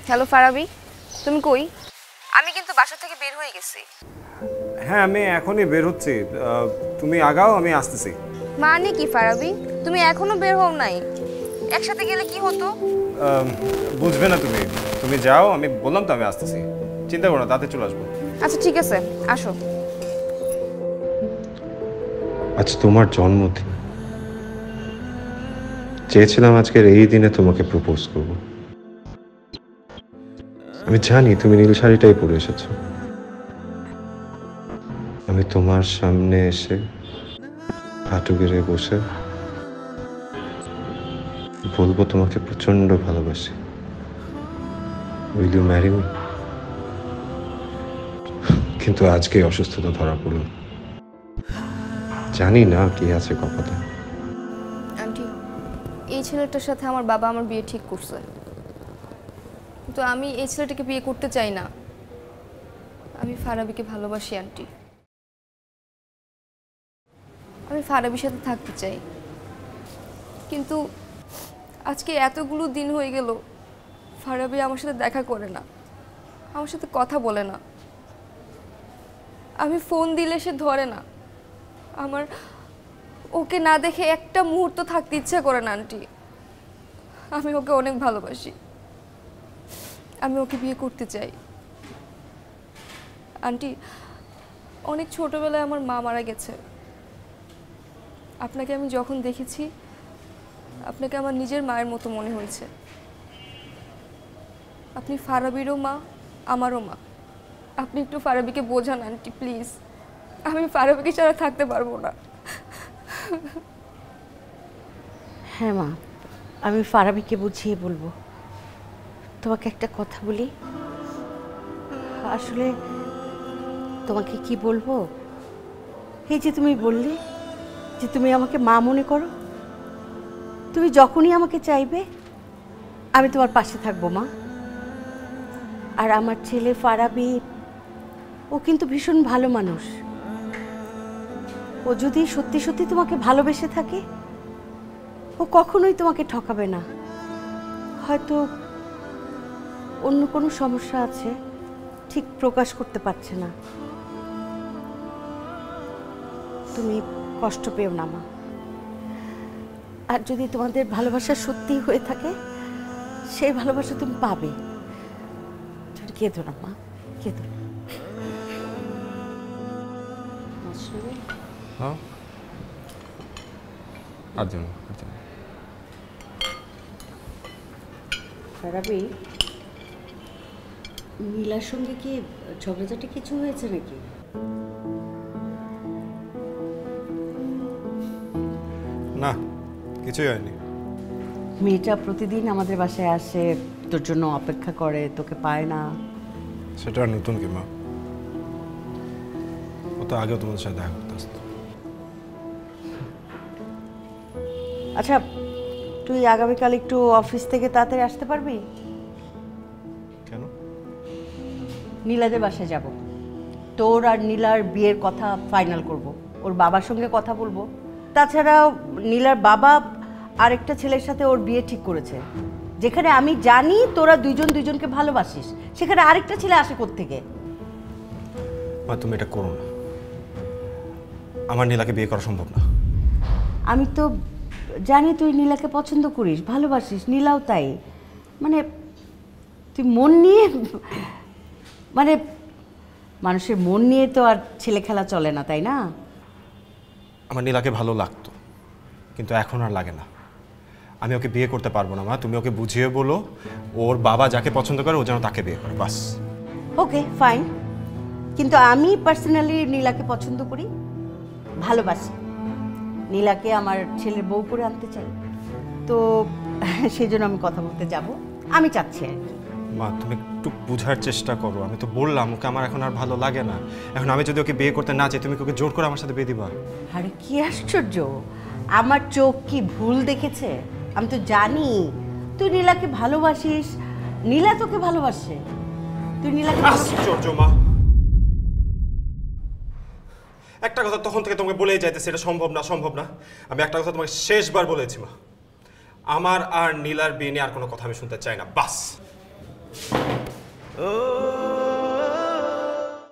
Hello Farabi, তুমি কই? আমি কিন্তু বাসা থেকে বের হয়ে গেছি। হ্যাঁ, আমি এখনই বের হচ্ছি। তুমি আগাও, আমি আসতেছি। মানে কি ফারাবি, তুমি এখনো বের হও নাই? একসাথে গেলে কি হতো? বুঝবে না তুমি। তুমি যাও, আমি বললাম তো আমি আসতেছি। চিন্তা করো না, তাতে চলে আসবো। আচ্ছা ঠিক আছে, আসো। আজ তোমার জন্মদিন, চেয়েছিলাম আজকের এই দিনে তোমাকে প্রপোজ করব। আমি জানি তুমি নীল শাড়িটাই পরে এসেছো। আমি তোমার সামনে এসে হাঁটু গেড়ে বসে বলবো তোমাকে প্রচন্ড ভালোবাসি। Will you marry me? কিন্তু আজকে অসুস্থতা ধরা পড়ল। জানি না কি আছে কপালে। আন্টি, এই ছেলেটার সাথে আমার বাবা আমার বিয়ে ঠিক করছে, কিন্তু আমি এই ছেলেটাকে বিয়ে করতে চাই না। আমি ফারাবিকে ভালোবাসি আন্টি। আমি ফারাবির সাথে থাকতে চাই, কিন্তু আজকে এতগুলো দিন হয়ে গেল ফারাবি আমার সাথে দেখা করে না, আমার সাথে কথা বলে না। আমি ফোন দিলে সে ধরে না। আমার ওকে না দেখে একটা মুহূর্ত থাকতে ইচ্ছা করে না আন্টি। আমি ওকে অনেক ভালোবাসি, আমি ওকে বিয়ে করতে চাই। আন্টি, অনেক ছোটবেলায় আমার মা মারা গেছে। আপনাকে আমি যখন দেখেছি, আপনাকে আমার নিজের মায়ের মতো মনে হয়েছে। আপনি ফারাবিরও মা, আমারও মা। আপনি একটু ফারাবিকে বোঝান আন্টি, প্লিজ। আমি ফারাবিকে ছাড়া থাকতে পারবো না। হ্যাঁ মা, আমি ফারাবিকে বুঝিয়ে বলবো। তোমাকে একটা কথা বলি, আসলে তোমাকে কি বলবো, এই যে তুমি বললে যে তুমি আমাকে মা মনে করো, তুমি যখনই আমাকে চাইবে আমি তোমার পাশে থাকবো মা। আর আমার ছেলে ফারাবি, ও কিন্তু ভীষণ ভালো মানুষ। ও যদি সত্যি সত্যি তোমাকে ভালোবেসে থাকে, ও কখনোই তোমাকে ঠকাবে না। হয়তো অন্য কোনো সমস্যা আছে, ঠিক প্রকাশ করতে পারছে না। তুমি কষ্ট পেও না মা। আর যদি তোমাদের ভালোবাসা সত্যি হয়ে থাকে, সেই ভালোবাসা তুমি পাবে। তুমি কেঁদো না মা, কেঁদো না। হ্যাঁ, ফারাবি, নীলার সঙ্গে কি ঝগড়াঝাটি কিছু হয়েছে নাকি? না, কিছুই হয়নি। মেয়েটা প্রতিদিন আমাদের বাসায় আসে, তোর জন্য অপেক্ষা করে, তোকে পায় না। সেটা আর নতুন কি মা? ও তো আগেও তোমাদের সাথে দেখা করতে আসতো। আচ্ছা, তুই আগামীকাল একটু অফিস থেকে তাড়াতাড়ি আসতে পারবি? কেন? নীলাদের বাসায় যাব। তোর আর নীলার বিয়ের কথা ফাইনাল করব, ওর বাবার সঙ্গে কথা বলবো। তাছাড়াও নীলার বাবা আরেকটা ছেলের সাথে ওর বিয়ে ঠিক করেছে, যেখানে আমি জানি তোরা দুইজন দুইজনকে ভালোবাসিস, সেখানে আরেকটা ছেলে আসে কোত্থেকে? মা, তুমি এটা করো না। আমার নীলাকে বিয়ে করা সম্ভব না। আমি তো জানি তুই নীলাকে পছন্দ করিস, ভালোবাসিস, নীলাও তাই। মানে তুই মন নিয়ে, মানে মানুষের মন নিয়ে তো আর ছেলে খেলা চলে না, তাই না? আমার নীলাকে ভালো লাগতো, কিন্তু এখন আর লাগে না। আমি ওকে বিয়ে করতে পারবো না মা। তুমি ওকে বুঝিয়ে বলো, ওর বাবা যাকে পছন্দ করে ও যেন তাকে বিয়ে করে, বাস। ওকে ফাইন, কিন্তু আমি পার্সোনালি নীলাকে পছন্দ করি, ভালোবাসি। নীলাকে আমার ছেলের বউ করে আনতে চাই, তো সেই জন্য আমি কথা বলতে যাব, আমি চাচ্ছি আর কি। মা, তুমি একটু বোঝার চেষ্টা করো। আমি তো বললাম ওকে আমার এখন আর ভালো লাগে না। এখন আমি যদি ওকে বিয়ে করতে না চাই, তুমি ওকে জোর করে আমার সাথে বিয়ে দিবা? আরে কি আশ্চর্য, আমার চোখ কি ভুল দেখেছে? আমি তো জানি তুই নীলাকে ভালোবাসিস, নীলা তোকে ভালোবাসে। তুই নীলাকে আশ্চর্য মা, একটা কথা তখন থেকে তোমাকে বলেই যাইতেছে এটা সম্ভব না, সম্ভব না। আমি একটা কথা তোমাকে শেষবার বলেছি মা, আমার আর নীলার বিয়ে নিয়ে আর কোনো কথা আমি শুনতে চাই না, বাস। ও